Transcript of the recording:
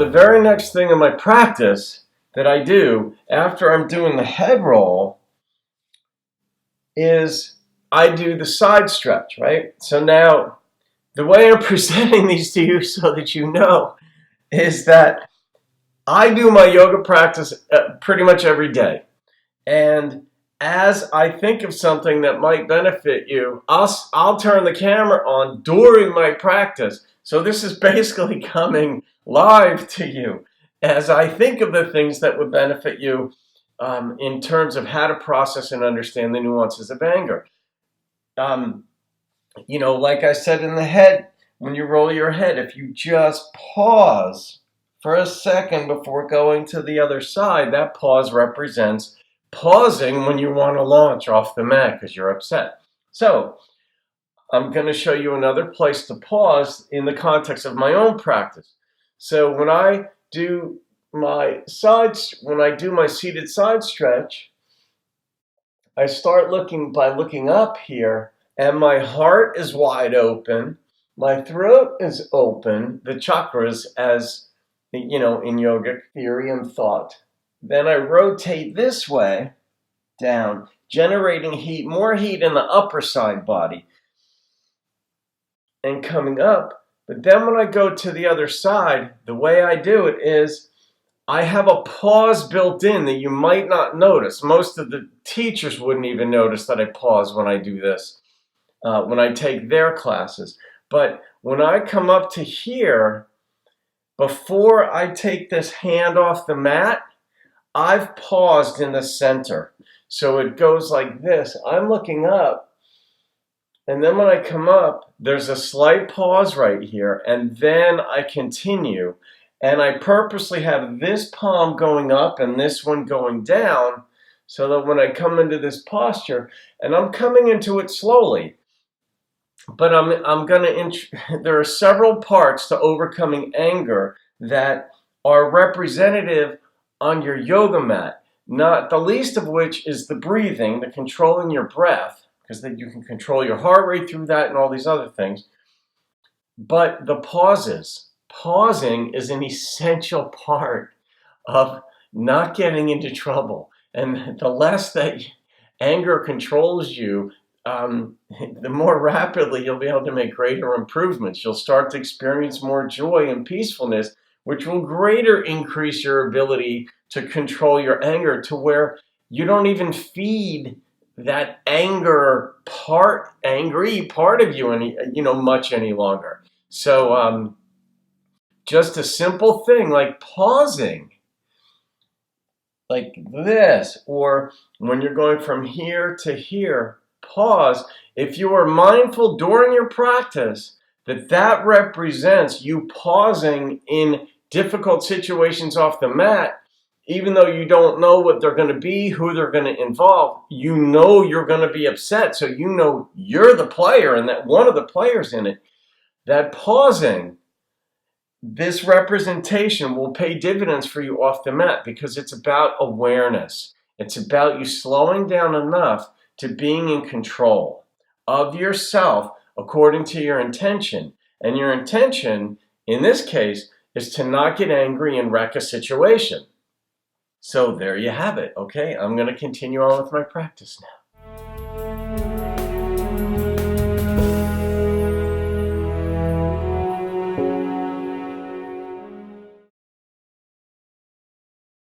the very next thing in my practice that I do after I'm doing the head roll is I do the side stretch, right? So now the way I'm presenting these to you so that you know is that I do my yoga practice pretty much every day. And as I think of something that might benefit you, I'll turn the camera on during my practice. So this is basically coming live to you as I think of the things that would benefit you in terms of how to process and understand the nuances of anger. Like I said in the head, when you roll your head, if you just pause for a second before going to the other side, that pause represents pausing when you want to launch off the mat because you're upset. So I'm going to show you another place to pause in the context of my own practice. So when I do my seated side stretch, I start looking up here, and my heart is wide open, my throat is open, the chakras, as in yogic theory and thought. Then I rotate this way down, generating heat, more heat in the upper side body, and coming up. But then when I go to the other side, the way I do it is I have a pause built in that you might not notice. Most of the teachers wouldn't even notice that I pause when I do this, when I take their classes. But when I come up to here, before I take this hand off the mat, I've paused in the center. So it goes like this. I'm looking up, and then when I come up, there's a slight pause right here, and then I continue. And I purposely have this palm going up and this one going down so that when I come into this posture, and I'm coming into it slowly, but there are several parts to overcoming anger that are representative on your yoga mat, not the least of which is the breathing, the controlling your breath, because then you can control your heart rate through that and all these other things. But the pauses. Pausing is an essential part of not getting into trouble. And the less that anger controls you, the more rapidly you'll be able to make greater improvements. You'll start to experience more joy and peacefulness, which will greater increase your ability to control your anger to where you don't even feed that angry part of you much any longer. So just a simple thing like pausing, like this, or when you're going from here to here, pause. If you are mindful during your practice that represents you pausing in difficult situations off the mat, even though you don't know what they're going to be, who they're going to involve, you know you're going to be upset. So you know you're the player and that one of the players in it. That pausing, this representation will pay dividends for you off the mat because it's about awareness. It's about you slowing down enough to being in control of yourself according to your intention. And your intention, in this case, is to not get angry and wreck a situation. So there you have it. Okay, I'm going to continue on with my practice now.